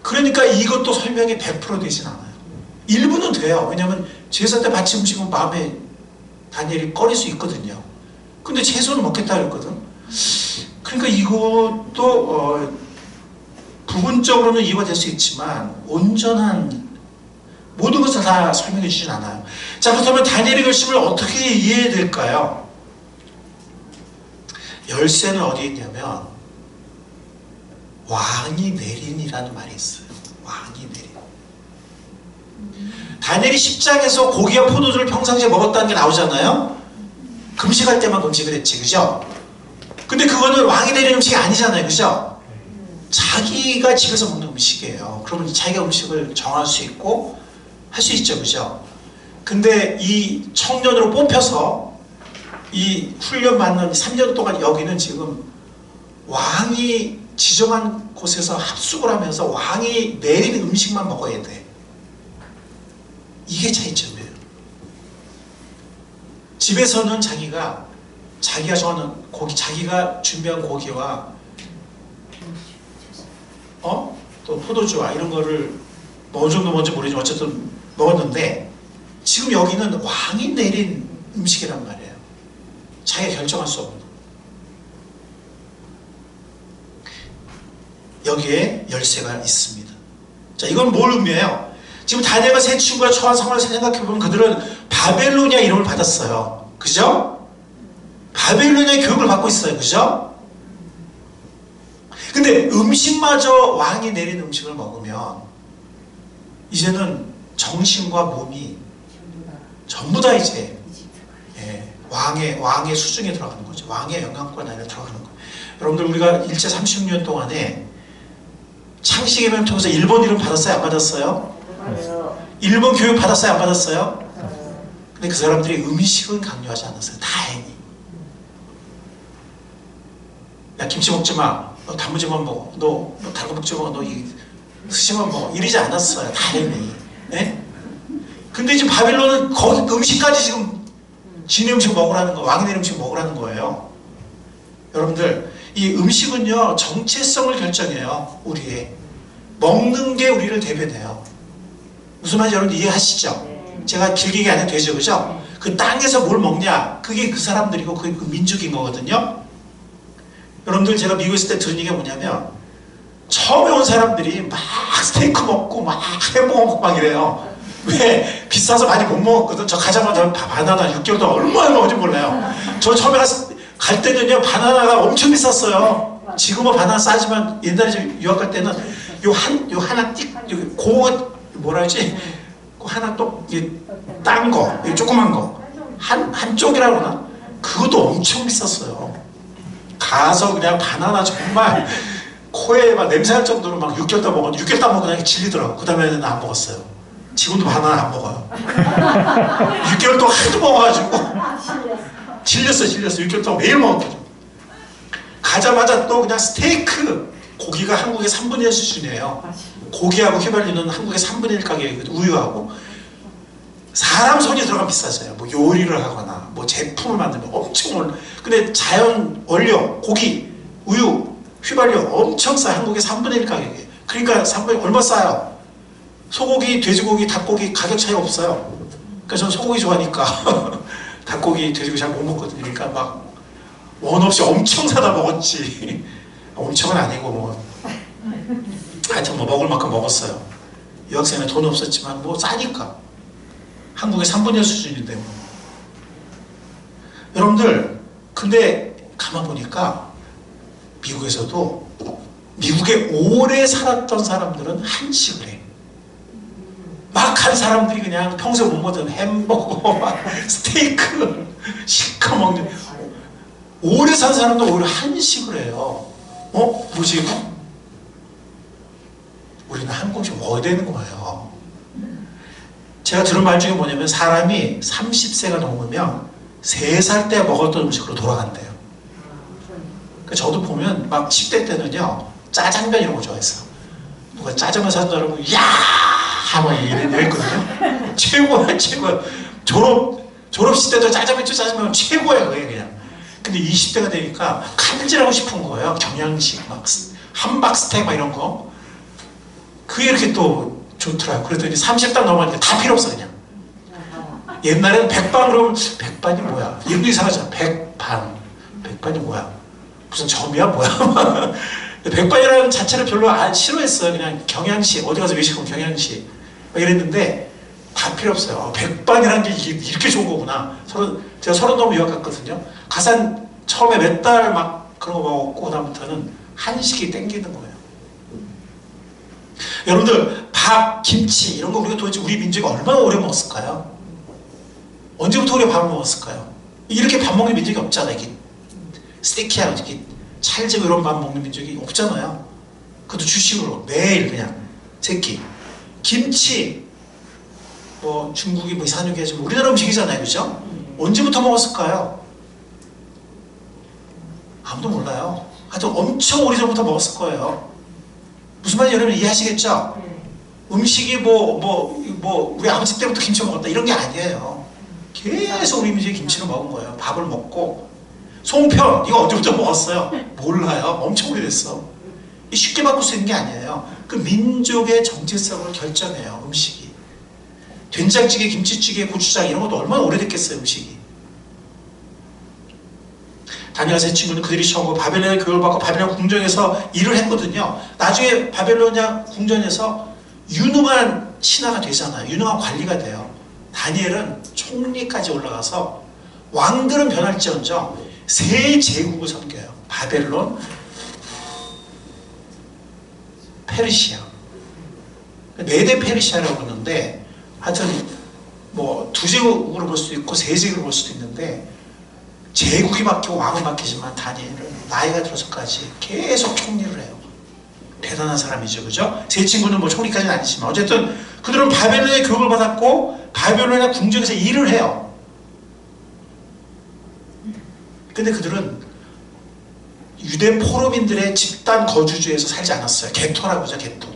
그러니까 이것도 설명이 100% 되진 않아요. 일부는 돼요. 왜냐하면 제사 때 바친 음식은 마음에 다니엘이 꺼릴 수 있거든요. 근데 채소는 먹겠다 그랬거든. 그러니까 이것도 부분적으로는 이해가 될 수 있지만 온전한 모든 것을 다 설명해 주진 않아요. 자, 그렇다면 다니엘의 결심을 어떻게 이해해야 될까요? 열쇠는 어디에 있냐면 왕이 내린이라는 말이 있어요. 왕이 내린. 다니엘이 10장에서 고기와 포도주를 평상시에 먹었다는 게 나오잖아요. 금식할 때만 금식을 했지, 그죠? 근데 그거는 왕이 내린 음식이 아니잖아요, 그죠? 자기가 집에서 먹는 음식이에요. 그러면 자기가 음식을 정할 수 있고 할 수 있죠, 그죠? 근데 이 청년으로 뽑혀서 이 훈련 받는 3년 동안 여기는 지금 왕이 지정한 곳에서 합숙을 하면서 왕이 내린 음식만 먹어야 돼. 이게 차이점이에요. 집에서는 자기가 좋아하는 고기, 자기가 준비한 고기와 또 포도주와 이런 거를 뭐 어느 정도 뭔지 모르지만 어쨌든 먹었는데 지금 여기는 왕이 내린 음식이란 말이에요. 자기가 결정할 수 없는. 여기에 열쇠가 있습니다. 자, 이건 뭘 의미해요? 지금 다니엘과 세 친구가 처한 상황을 생각해보면 그들은 바벨로니아 이름을 받았어요. 그죠? 바벨로니아의 교육을 받고 있어요. 그죠? 근데 음식마저 왕이 내린 음식을 먹으면 이제는 정신과 몸이 전부 다 이제 왕의 수중에 들어가는 거죠. 왕의 영향권 안에 들어가는 거예요. 여러분들 우리가 일제 36년 동안에 창식의 뱀 통해서 일본 이름 받았어요? 안 받았어요? 일본 교육 받았어요? 안 받았어요? 근데 그 사람들이 음식은 강요하지 않았어요. 다행히. 야, 김치 먹지 마. 너 단무지만 먹어. 너 다른 거 먹지 마. 너 이 스시만 먹어. 이러지 않았어요. 다행히. 네? 근데 지금 바빌론은 거기 음식까지 지금 진의 음식 먹으라는 거, 왕이 된 음식 먹으라는 거예요. 여러분들, 이 음식은요, 정체성을 결정해요. 우리의. 먹는 게 우리를 대변해요. 무슨 말인지 여러분 이해하시죠? 제가 길게 얘기 안 해도 되죠, 그죠? 그 땅에서 뭘 먹냐, 그게 그 사람들이고 그게 그 민족인 거거든요. 여러분들 제가 미국에 있을 때 들은 얘기가 뭐냐면 처음에 온 사람들이 막 스테이크 먹고 막 햄버거 먹고 막 이래요. 왜? 비싸서 많이 못 먹었거든. 저 가자마자 바나나 6개월 동안 얼마나 먹은지 몰라요. 저 처음에 갈 때는요, 바나나가 엄청 비쌌어요. 지금은 바나나 싸지만 옛날에 유학 갈 때는 요 하나 뭐라 하지? 하나 또 딴 거, 조그만 거 한쪽이라고 하나? 그것도 엄청 비쌌어요. 가서 그냥 바나나 정말 코에 막 냄새날 정도로 막 6개월 동안 먹었는데 6개월 동안 먹고 그냥 질리더라고. 그 다음에는 안 먹었어요. 지금도 바나나 안 먹어요. 6개월 동안 하도 먹어가지고 질렸어요. 6개월 동안 매일 먹었거든요. 가자마자 또 그냥 스테이크, 고기가 한국의 3분의 1 수준이에요. 고기하고 휘발유는 한국의 3분의 1 가격이거든요. 우유하고. 사람 손이 들어가면 비싸져요. 뭐 요리를 하거나 뭐 제품을 만들면 엄청 근데 자연 원료, 고기, 우유, 휘발유 엄청 싸요. 한국의 3분의 1 가격이에요. 그러니까 3분의 1 얼마 싸요? 소고기, 돼지고기, 닭고기 가격 차이 없어요. 그러니까 저는 소고기 좋아하니까 닭고기, 돼지고기 잘 못 먹거든요. 그러니까 막 원 없이 엄청 사다 먹었지. 엄청은 아니고 뭐 하여튼 뭐 먹을 만큼 먹었어요. 유학생은 돈 없었지만 뭐 싸니까. 한국의 3분의 1 수준인데 뭐. 여러분들 근데 가만 보니까 미국에서도 미국에 오래 살았던 사람들은 한식을 해. 막 한 사람들이 그냥 평소에 못 먹던 햄버거, 막 스테이크 실컷 먹는. 오래 산 사람도 오히려 한식을 해요. 뭐지 이거? 우리는 한 공씩 먹어야 되는 거예요. 제가 들은 말 중에 뭐냐면 사람이 30세가 넘으면 3살 때 먹었던 음식으로 돌아간대요. 그러니까 저도 보면 막 10대 때는요 짜장면 이런 거 좋아했어요. 누가 짜장면 사준다 그러면 야 하면 이랬거든요. 최고야 최고야. 졸업식 때도 짜장면 최고야 그게 그냥. 근데 20대가 되니까 칼질하고 싶은 거예요. 경양식 막 함박 스테이크 막 이런 거. 그게 이렇게 또 좋더라고요. 그랬더니 30 딱 넘어가니까 다 필요 없어 그냥. 옛날에는 백반 그러면 백반이 뭐야? 이름도 이상하잖아. 백반이 뭐야? 무슨 점이야 뭐야? 백반이라는 자체를 별로 안 싫어했어요. 그냥 경양식 어디 가서 외식하면 경양식 막 이랬는데 다 필요 없어요. 백반이라는 게 이렇게 좋은 거구나. 제가 30 넘어 유학 갔거든요. 가서 한 처음에 몇 달 막 그런 거 먹었고 그다음부터는 한식이 땡기는 거예요. 여러분들 밥, 김치 이런 거 우리가 도대체 우리 민족이 얼마나 오래 먹었을까요? 언제부터 우리가 밥을 먹었을까요? 이렇게 밥 먹는 민족이 없잖아요. 이렇게 스테이키하고 이렇게 찰지고 이런 밥 먹는 민족이 없잖아요. 그것도 주식으로 매일 그냥 세끼. 김치 뭐 중국이 뭐 이상한 얘기 하지만 우리나라 음식이잖아요. 그죠? 언제부터 먹었을까요? 아무도 몰라요. 하여튼 엄청 오래전부터 먹었을 거예요. 무슨 말인지 여러분 이해하시겠죠? 음식이 우리 아버지 때부터 김치 먹었다 이런 게 아니에요. 계속 우리 민족이 김치를 먹은 거예요. 밥을 먹고. 송편 이거 언제부터 먹었어요? 몰라요. 엄청 오래됐어. 쉽게 바꿀 수 있는 게 아니에요. 그 민족의 정체성을 결정해요. 음식이. 된장찌개, 김치찌개, 고추장 이런 것도 얼마나 오래됐겠어요. 음식이. 다니엘 세 친구는 그들이 처음 바벨론의 교육을 받고 바벨론 궁전에서 일을 했거든요. 나중에 바벨로니아 궁전에서 유능한 신하가 되잖아요. 유능한 관리가 돼요. 다니엘은 총리까지 올라가서 왕들은 변할지언정 세 제국을 섬겨요. 바벨론, 페르시아. 메데 페르시아라고 그러는데 하여튼 뭐 2제국으로 볼 수도 있고 3제국으로 볼 수도 있는데 제국이 바뀌고 왕은 바뀌지만 다니엘은 나이가 들어서까지 계속 총리를 해요. 대단한 사람이죠. 그죠? 세 친구는 뭐 총리까지는 아니지만 어쨌든 그들은 바벨론의 교육을 받았고 바벨론의 궁전에서 일을 해요. 근데 그들은 유대 포로민들의 집단 거주지에서 살지 않았어요. 개토라고 하죠. 개토.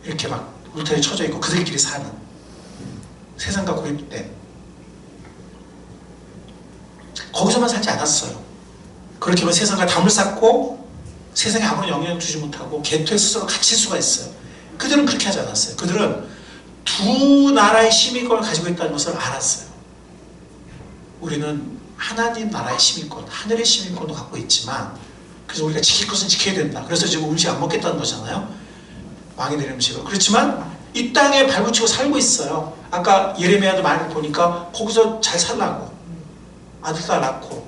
이렇게 막 울타리 쳐져 있고 그들끼리 사는 세상과 고립된 거기서만 살지 않았어요. 그렇게 하면 세상과 담을 쌓고 세상에 아무런 영향을 주지 못하고 개토에 스스로 갇힐 수가 있어요. 그들은 그렇게 하지 않았어요. 그들은 두 나라의 시민권을 가지고 있다는 것을 알았어요. 우리는 하나님 나라의 시민권, 하늘의 시민권도 갖고 있지만 그래서 우리가 지킬 것은 지켜야 된다. 그래서 지금 음식 안 먹겠다는 거잖아요. 왕이 내린 음식을. 그렇지만 이 땅에 발붙이고 살고 있어요. 아까 예레미야도 말을 보니까 거기서 잘 살라고 아들 딸 낳고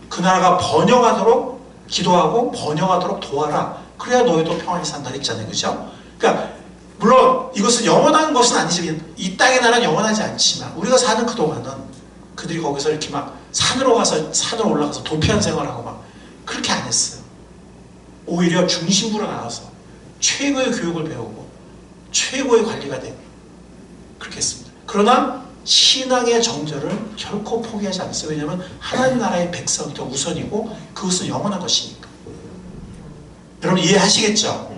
그 나라가 번영하도록 기도하고 번영하도록 도와라. 그래야 너희도 평안히 산다 했잖아요. 그죠? 그러니까 물론 이것은 영원한 것은 아니지만 이 땅의 나라는 영원하지 않지만 우리가 사는 그동안은 그들이 거기서 이렇게 막 산으로 올라가서 도피한 생활하고 막 그렇게 안 했어요. 오히려 중심부로 나가서 최고의 교육을 배우고 최고의 관리가 되고 그렇게 했습니다. 그러나 신앙의 정절을 결코 포기하지 않았어요. 왜냐하면 하나님 나라의 백성이 더 우선이고 그것은 영원한 것이니까. 여러분 이해하시겠죠?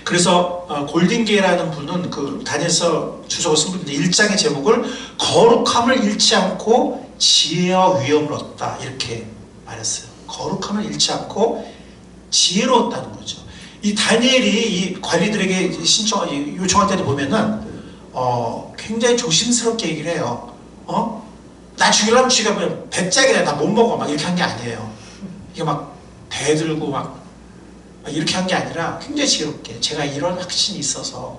그래서 골딩게이라는 분은 그 다니엘서 주석을 쓴 분인데 1장의 제목을 거룩함을 잃지 않고 지혜와 위엄을 얻다 이렇게 말했어요. 거룩함을 잃지 않고 지혜로웠다는 거죠. 이 다니엘이 이 관리들에게 요청할 때도 보면은 굉장히 조심스럽게 얘기를 해요. 나 죽이려면 죽여버려. 배짱이래. 나 못 먹어. 막 이렇게 한 게 아니에요. 이게 막 대들고 막 이렇게 한 게 아니라 굉장히 지혜롭게 제가 이런 확신이 있어서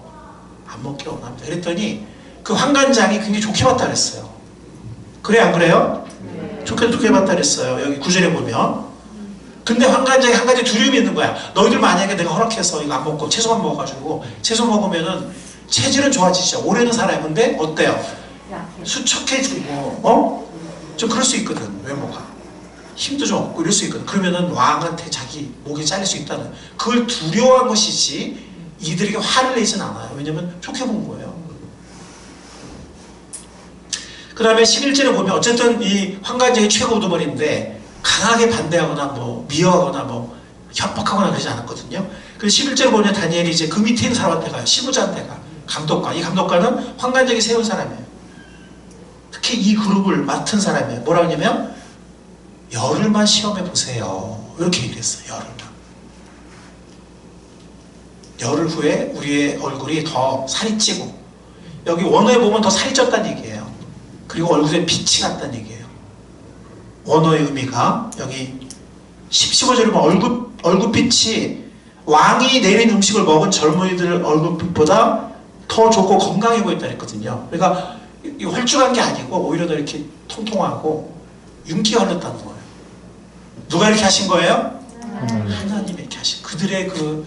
안 먹기를 원합니다. 그랬더니 그 환관장이 굉장히 좋게 봤다 그랬어요. 그래 안 그래요? 좋게 봤다 그랬어요. 여기 9절에 보면. 근데 환관장에 한 가지 두려움이 있는 거야. 너희들 만약에 내가 허락해서 이거 안 먹고 채소만 먹어가지고 채소 먹으면은 체질은 좋아지죠. 오래는 살아요. 근데 어때요? 수척해지고 좀 그럴 수 있거든. 외모가 힘도 좀 없고 이럴 수 있거든. 그러면은 왕한테 자기 목이 잘릴 수 있다는, 그걸 두려워한 것이지 이들에게 화를 내진 않아요. 왜냐면 좋게 본 거예요. 그 다음에 11절에 보면 어쨌든 이 환관제의 최고 우두머리인데 강하게 반대하거나 뭐 미워하거나 뭐 협박하거나 그러지 않았거든요. 그래서 11절에 보면 다니엘이 이제 그 밑에 있는 사람한테 가요. 시부자한테 가. 감독관. 이 감독관은 환관제에 세운 사람이에요. 특히 이 그룹을 맡은 사람이에요. 뭐라고 하냐면 열흘만 시험해 보세요. 이렇게 얘기를 했어요. 열흘만. 열흘 후에 우리의 얼굴이 더 살이 찌고, 여기 원어에 보면 더 살이 쪘다는 얘기예요. 그리고 얼굴에 빛이 났다는 얘기예요. 원어의 의미가 여기 15절에 보면 얼굴빛이 왕이 내린 음식을 먹은 젊은이들 얼굴빛보다 더 좋고 건강해 보였다 했거든요. 그러니까 이 홀쭉한 게 아니고 오히려 더 이렇게 통통하고 윤기가 흘렀다는 거예요. 누가 이렇게 하신 거예요? 하나님이 이렇게 하신, 그들의 그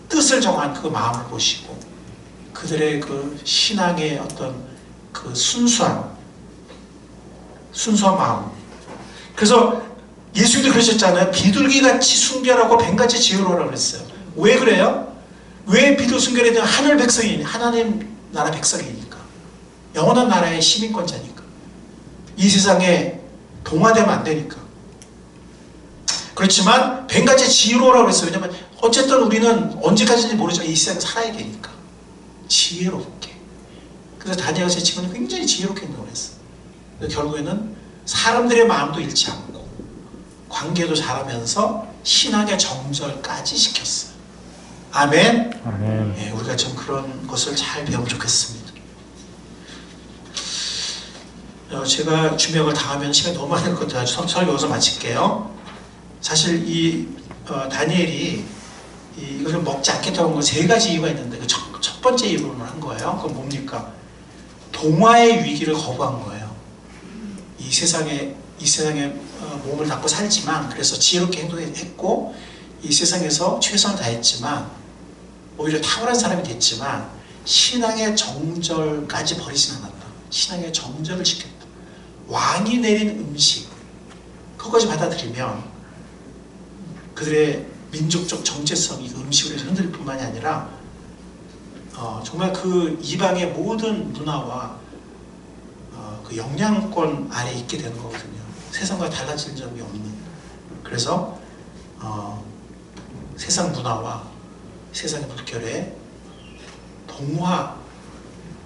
뜻을 정한 그 마음을 보시고 그들의 그 신앙의 어떤 그 순수한 마음. 그래서 예수님도 그러셨잖아요. 비둘기같이 순결하고 뱀같이 지혜로우라고 그랬어요. 왜 그래요? 왜 비둘기 순결해야 되냐? 하늘 백성이니, 하나님 나라 백성이니까, 영원한 나라의 시민권자니까, 이 세상에 동화되면 안 되니까. 그렇지만 뱀같이 지혜로우라고 그랬어요. 왜냐면 어쨌든 우리는 언제까지인지 모르지만 이 세상에 살아야 되니까 지혜롭게. 그래서 다니엘과 제 친구는 굉장히 지혜롭게 행동을 했어요. 결국에는 사람들의 마음도 잃지 않고 관계도 잘하면서 신앙의 정절까지 시켰어요. 아멘. 아멘. 예, 우리가 좀 그런 것을 잘 배우면 좋겠습니다. 제가 준비한 걸 다 하면 시간이 너무 많이 될 것 같아요. 설교 여기서 마칠게요. 사실 이 다니엘이 이것을 먹지 않겠다고 한 건 세 가지 이유가 있는데, 그 첫 번째 이유를 한 거예요. 그건 뭡니까? 동화의 위기를 거부한 거예요. 이 세상에 몸을 닫고 살지만, 그래서 지혜롭게 행동했고 이 세상에서 최선을 다했지만 오히려 탁월한 사람이 됐지만 신앙의 정절까지 버리진 않았다. 신앙의 정절을 지켰다. 왕이 내린 음식 그것까지 받아들이면 그들의 민족적 정체성이 그 음식으로 해서 흔들릴 뿐만이 아니라 정말 그 이방의 모든 문화와 그 영향권 아래에 있게 되는 거거든요. 세상과 달라질 점이 없는. 그래서 세상 문화와 세상의 물결에 동화,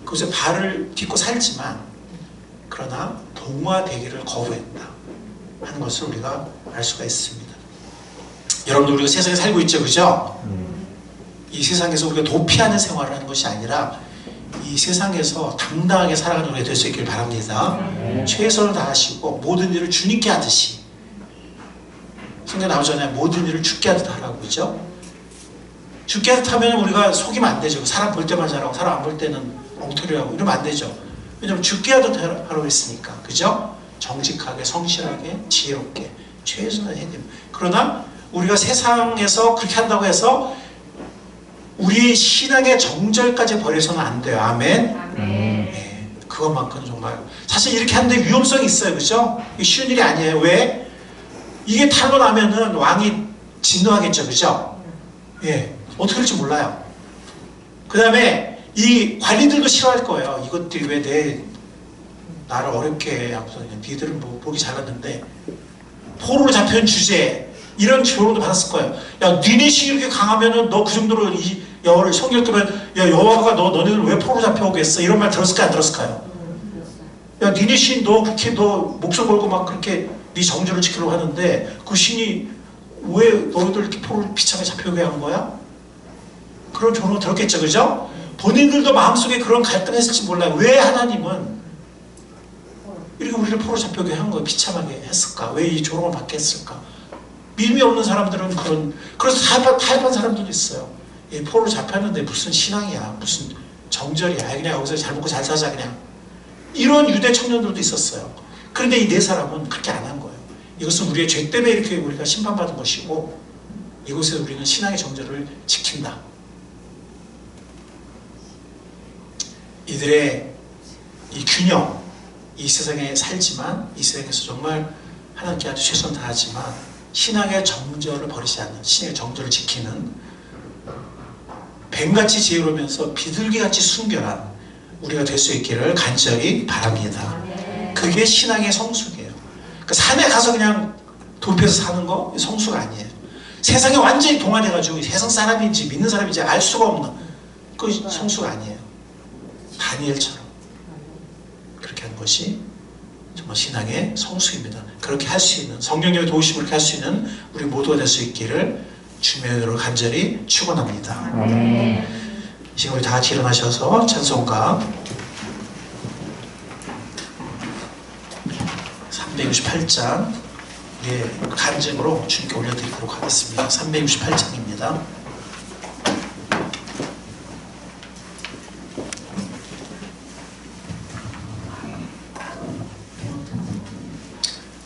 그것에 발을 딛고 살지만 그러나 동화되기를 거부했다 하는 것을 우리가 알 수가 있습니다. 여러분들, 우리가 세상에 살고 있죠, 그죠? 이 세상에서 우리가 도피하는 생활을 하는 것이 아니라 이 세상에서 당당하게 살아가는 우리가 될 수 있기를 바랍니다. 최선을 다하시고 모든 일을 주님께 하듯이, 성경 나오잖아요. 모든 일을 주께 하듯 하라고, 그죠? 주께 하듯 하면 우리가 속이면 안 되죠. 사람 볼 때만 잘하고 사람 안 볼 때는 엉터리하고 이러면 안 되죠. 왜냐면 주께 하듯 하라고 했으니까, 그죠? 정직하게, 성실하게, 지혜롭게 최선을 해야 됩니다. 그러나 우리가 세상에서 그렇게 한다고 해서 우리 신앙의 정절까지 버려서는 안 돼요. 아멘. 네, 그것만큼은 정말 사실 이렇게 하는데 위험성이 있어요, 그죠? 이게 쉬운 일이 아니에요. 왜? 이게 탈로 나면은 왕이 진노하겠죠, 그죠? 예, 어떻게 할지 몰라요. 그 다음에 이 관리들도 싫어할 거예요. 이것들이 왜 나를 어렵게 해 하고서 그냥 니들은 뭐 보기 잘났는데 포로로 잡혀온 주제에 이런 조롱도 받았을 거예요. 야, 니네 신이 이렇게 강하면은 너 그 정도로 이 여호와를 성경 뜨면, 야, 여호와가 너네들 왜 포로로 잡혀오겠어? 이런 말 들었을까요, 안 들었을까요? 야, 니네 신 너 그렇게 너 목숨 걸고 막 그렇게 네 정절을 지키려고 하는데 그 신이 왜 너희들 이렇게 포로로 비참하게 잡혀오게 한 거야? 그런 조롱을 들었겠죠, 그죠? 본인들도 마음속에 그런 갈등했을지 몰라요. 왜 하나님은 이렇게 우리를 포로 잡혀오게 한 거예요? 비참하게 했을까? 왜 이 조롱을 받게 했을까? 믿음이 없는 사람들은 그래서 타협한 사람들도 있어요. 예, 포로로 잡혔는데 무슨 신앙이야, 무슨 정절이야, 그냥 여기서 잘 먹고 잘 사자, 그냥. 이런 유대 청년들도 있었어요. 그런데 이 네 사람은 그렇게 안 한 거예요. 이것은 우리의 죄 때문에 이렇게 우리가 심판받은 것이고, 이곳에서 우리는 신앙의 정절을 지킨다. 이들의 이 균형, 이 세상에 살지만 이 세상에서 정말 하나님께 아주 최선 다하지만 신앙의 정절을 버리지 않는, 신앙의 정절을 지키는 뱀같이 지혜로우면서 비둘기같이 순결한 우리가 될 수 있기를 간절히 바랍니다. 그게 신앙의 성숙이에요. 그러니까 산에 가서 그냥 도피해서 사는 거 성수가 아니에요. 세상에 완전히 동안해가지고 세상 사람인지 믿는 사람인지 알 수가 없는 그 성수가 아니에요. 다니엘처럼 그렇게 하는 것이 정말 신앙의 성수입니다. 그렇게 할 수 있는, 성령님의 도우심을 그렇게 할 수 있는 우리 모두가 될 수 있기를 주님의 은혜로 간절히 축원합니다. 이 시간 우리 다 같이 일어나셔서 찬송가 368장 우리의 간증으로 주님께 올려드리도록 하겠습니다. 368장입니다.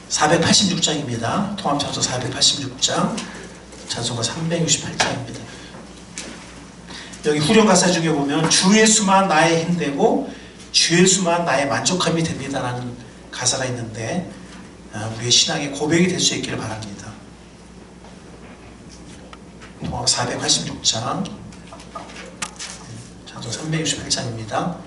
(486장입니다) 통합찬송 486장 찬송가 368장입니다. 여기 후렴 가사 중에 보면 주 예수만 나의 힘되고 주 예수만 나의 만족함이 됩니다라는 가사가 있는데 우리의 신앙의 고백이 될 수 있기를 바랍니다. 486장 찬송 368장입니다.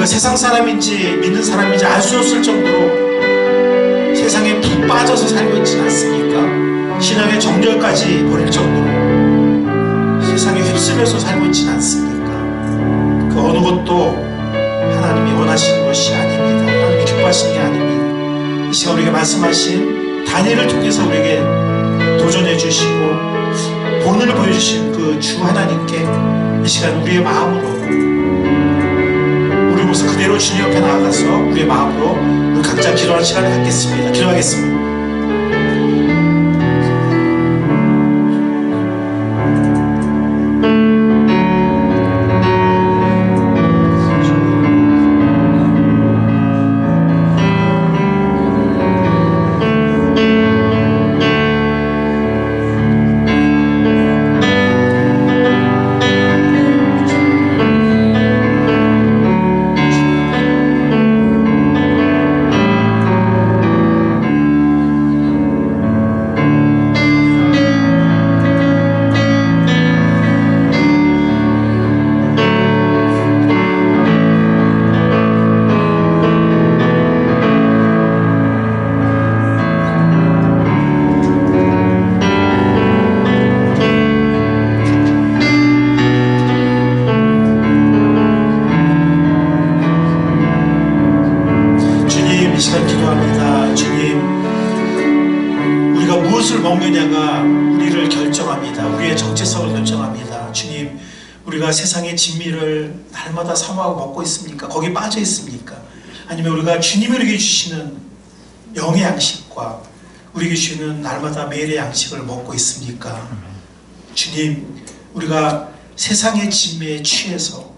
세상 사람인지 믿는 사람인지 알 수 없을 정도로 세상에 푹 빠져서 살고 있지는 않습니까? 신앙의 정절까지 버릴 정도로 세상에 휩쓸려서 살고 있지는 않습니까? 그 어느 것도 하나님이 원하시는 것이 아닙니다. 하나님이 기뻐하시는 게 아닙니다. 이 시간 우리에게 말씀하신 다니엘을 통해서 우리에게 도전해 주시고 본을 보여주신 그 주 하나님께 이 시간 우리의 마음으로 우리 모습 그대로 주님 옆에 나아가서 우리의 마음으로 우리 각자 기도하는 시간을 갖겠습니다. 기도하겠습니다. 우리의 정체성을 결정합니다. 주님, 우리가 세상의 진미를 날마다 사모하고 먹고 있습니까? 거기 빠져 있습니까? 아니면 우리가 주님이 우리에게 주시는 영의 양식과 우리에게 주시는 날마다 매일의 양식을 먹고 있습니까? 주님, 우리가 세상의 진미에 취해서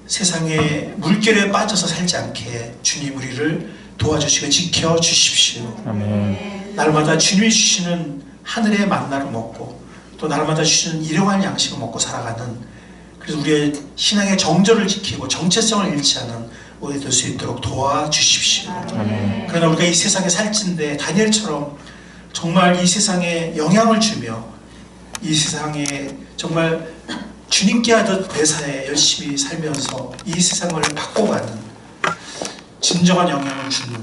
세상의 물결에 빠져서 살지 않게 주님 우리를 도와주시고 지켜주십시오. 아멘. 날마다 주님이 주시는 하늘의 만나를 먹고 또 날마다 주시는 일용할 양식을 먹고 살아가는, 그래서 우리의 신앙의 정절을 지키고 정체성을 잃지 않은 우리 될 수 있도록 도와주십시오. 아멘. 그러나 우리가 이 세상에 살찐데 다니엘처럼 정말 이 세상에 영향을 주며 이 세상에 정말 주님께 하듯 매사에 열심히 살면서 이 세상을 바꿔가는 진정한 영향을 주는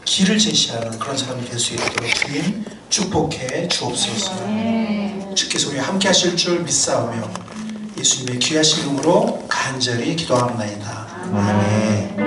길을 제시하는 그런 사람이 될 수 있도록 주님 축복해 주옵소서. 주께서 우리 함께 하실 줄 믿사오며 예수님의 귀하신 이름으로 간절히 기도합나이다. 아멘.